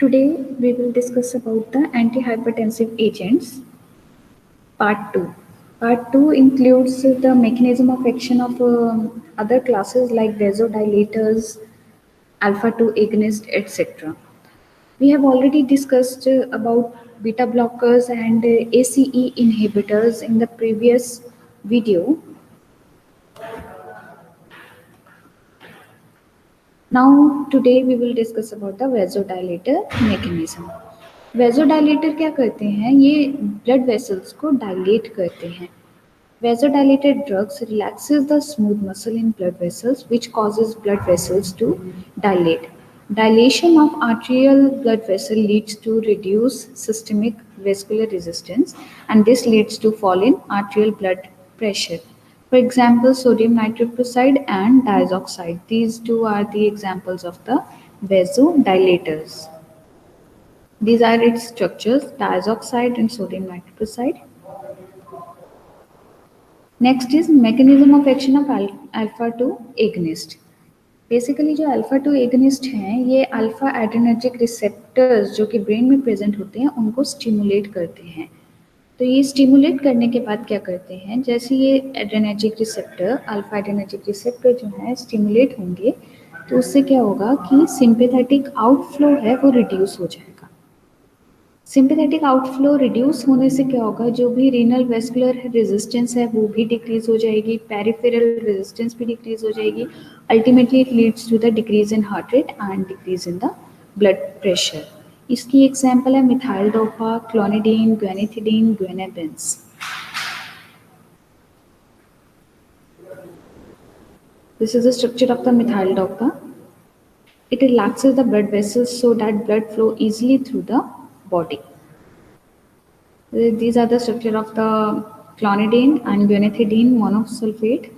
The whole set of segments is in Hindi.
Today we will discuss about the antihypertensive agents, part 2. Part 2 includes the mechanism of action of other classes like vasodilators, alpha 2 agonist, etc. We have already discussed about beta blockers and ACE inhibitors in the previous video. Now today we will discuss about the vasodilator mechanism. Vasodilator क्या करते हैं? ये blood vessels को dilate करते हैं. Vasodilated drugs relaxes the smooth muscle in blood vessels, which causes blood vessels to dilate. Dilation of arterial blood vessel leads to reduced systemic vascular resistance, and this leads to fall in arterial blood pressure. For example, sodium nitroprusside and diazoxide. These two are the examples of the vasodilators. These are its structures, diazoxide and sodium nitroprusside. Next is mechanism of action of alpha two agonist. Basically जो अल्फा टू एगनिस्ट हैं ये अल्फा एड्रेनर्जिक रिसेप्टर्स जो कि ब्रेन में प्रेजेंट होते हैं उनको स्टिमुलेट करते हैं. तो ये स्टिमुलेट करने के बाद क्या करते हैं, जैसे ये adrenergic receptor alpha adrenergic receptor जो है स्टिमुलेट होंगे तो उससे क्या होगा कि सिंपैथेटिक आउटफ्लो है वो रिड्यूस हो जाएगा. सिंपैथेटिक आउटफ्लो रिड्यूस होने से क्या होगा, जो भी रीनल वेस्कुलर रेजिस्टेंस है वो भी डिक्रीज हो जाएगी, पेरिफेरल रेजिस्टेंस भी डिक्रीज हो जाएगी. Ultimately it leads to the decrease in heart rate and decrease in the blood pressure. इसकी एग्जांपल है methyldopa, clonidine, guanethidine, guanabenz. This is the structure of the methyl dopa. It relaxes the blood vessels so that blood flow easily through the body. These are the structure of the clonidine and guanethidine monosulfate.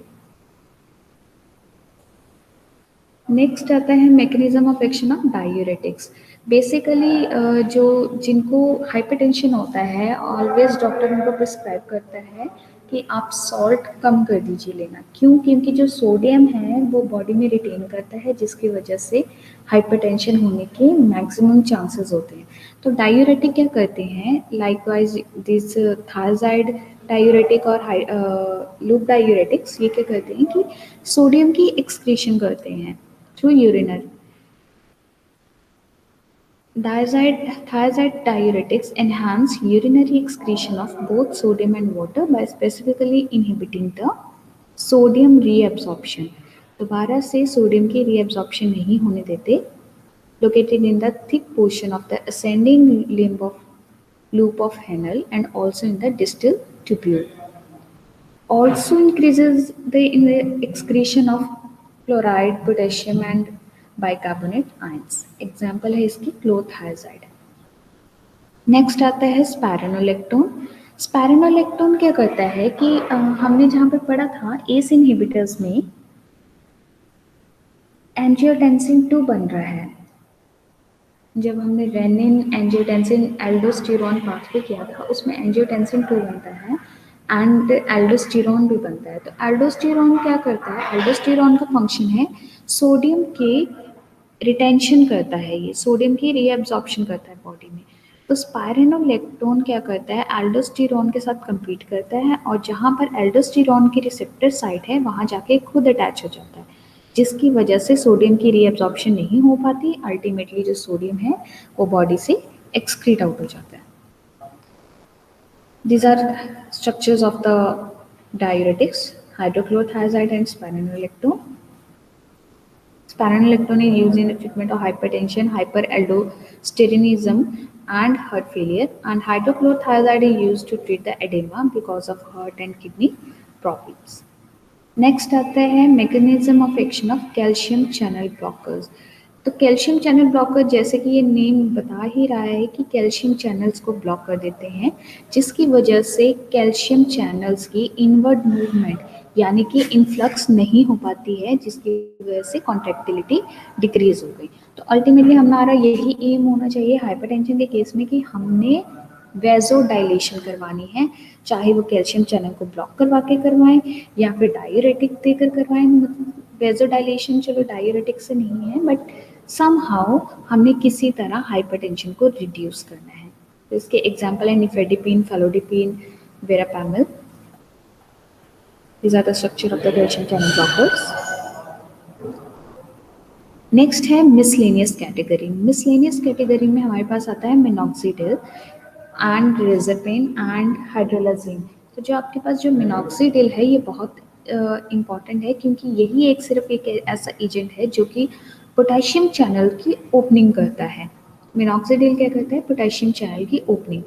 Next आता है mechanism of action of diuretics. Basically जो जिनको हाइपरटेंशन होता है ऑलवेज डॉक्टर उनको प्रिस्क्राइब करता है कि आप सॉल्ट कम कर दीजिए लेना. क्यों? क्योंकि जो सोडियम है वो बॉडी में रिटेन करता है जिसकी वजह से हाइपरटेंशन होने के मैक्सिमम चांसेस होते हैं. तो डायूरेटिक क्या करते हैं, लाइकवाइज दिस थायराइड डायूरेटिक और लूप डायूरेटिक्स ये क्या करते हैं कि सोडियम की एक्सक्रीशन करते हैं through urinary. Thiazide diuretics enhance urinary excretion of both sodium and water by specifically inhibiting the sodium reabsorption. दोबारा से सोडियम की reabsorption नहीं होने देते. Located in the thick portion of the ascending limb of loop of Henle and also in the distal tubule. Also increases the excretion of chloride, potassium and bicarbonate ions. Example है इसकी क्लोथाइजाइड. नेक्स्ट आता है स्पैरेनोलेक्टोन. स्पैरेनोलेक्टोन क्या करता है कि हमने जहाँ पे पढ़ा था एस इनहिबिटर्स में एंजियोटेंसिन 2 बन रहा है. जब हमने रेनिन एंजियोटेंसिन एल्डोस्टेरोन पाथवे किया था उसमें एंजियोटेंसिन 2 बनता है एंड एल्डोस्टेरोन भी बनता है. तो एल्डोस्टेरोन क्या करता है, एल्डोस्टेरोन का फंक्शन है सोडियम के रिटेंशन करता है, ये सोडियम की रीअब्जॉर्प्शन करता है बॉडी में. तो स्पायरेनोलेक्टोन क्या करता है, एल्डोस्टेरोन के साथ compete करता है और जहाँ पर एल्डोस्टेरोन की रिसेप्टर साइट है वहाँ जाके खुद अटैच हो जाता है जिसकी वजह से सोडियम की रीअब्जॉर्प्शन नहीं हो पाती. अल्टीमेटली जो सोडियम है वो बॉडी से एक्सक्रीट आउट हो जाता है. These are structures of the diuretics, hydrochlorothiazide and spironolactone. Spironolactone is used in the treatment of hypertension, hyperaldosteronism and heart failure, and hydrochlorothiazide is used to treat the edema because of heart and kidney problems. Next आता है mechanism of action of calcium channel blockers. तो कैल्शियम चैनल ब्लॉकर जैसे कि ये नेम बता ही रहा है कि कैल्शियम चैनल्स को ब्लॉक कर देते हैं जिसकी वजह से कैल्शियम चैनल्स की इनवर्ड मूवमेंट यानी कि इन्फ्लक्स नहीं हो पाती है जिसकी वजह से कॉन्ट्रैक्टिलिटी डिक्रीज हो गई. तो अल्टीमेटली हमारा यही एम होना चाहिए हाइपरटेंशन के केस में कि हमने वेजोडाइलेशन करवानी है, चाहे वो कैल्शियम चैनल को ब्लॉक करवा के करवाएं या फिर डायूरेटिक देकर करवाएं. वेजोडाइलेशन चलो डायूरेटिक से नहीं है बट समहाउ हमने किसी तरह हाइपरटेंशन को रिड्यूस करना है। तो इसके एग्जाम्पल है nifedipine, felodipine, verapamil. These are the structure of the calcium channel blockers. Next है मिसलेनियस कैटेगरी। मिसलेनियस कैटेगरी में हमारे पास आता है minoxidil and reserpine and hydralazine. तो जो आपके पास जो मिनॉक्सिडिल है ये बहुत इम्पॉर्टेंट है, क्योंकि यही एक सिर्फ एक ऐसा एजेंट है जो कि पोटेशियम चैनल की ओपनिंग करता है। मिनॉक्सिडिल क्या करता है? पोटेशियम चैनल की ओपनिंग।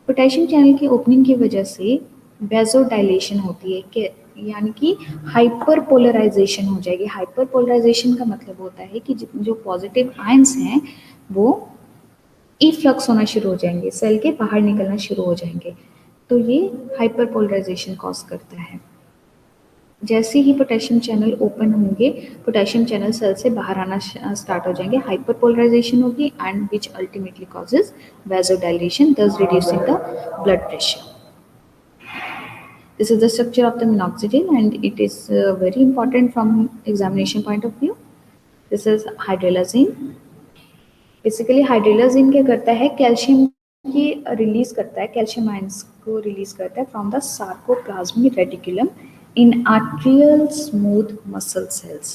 पोटेशियम चैनल की ओपनिंग की वजह से वेजोडाइलेशन होती है, कि यानी कि हाइपर पोलराइजेशन हो जाएगी। हाइपर पोलराइजेशन का मतलब होता है कि जो पॉजिटिव आयंस हैं वो इफ्लक्स होना शुरू हो जाएंगे, सेल के बाहर निकलना शुरू हो जाएंगे। तो ये हाइपर पोलराइजेशन कॉज करता है। जैसे ही पोटेशियम चैनल ओपन होंगे, पोटेशियम चैनल सेल से बाहर आना स्टार्ट हो जाएंगे, हाइपर पोलराइजेशन होगी and which ultimately causes vasodilation, thus reducing the blood pressure. This is the structure of the minoxidil and it is very important from examination point of view. This is hydralazine. Basically hydralazine क्या करता है? कैल्शियम की रिलीज करता है, कैल्शियम आयंस को रिलीज करता है from the sarcoplasmic reticulum in arterial smooth muscle cells.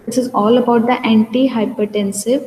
This is all about the antihypertensive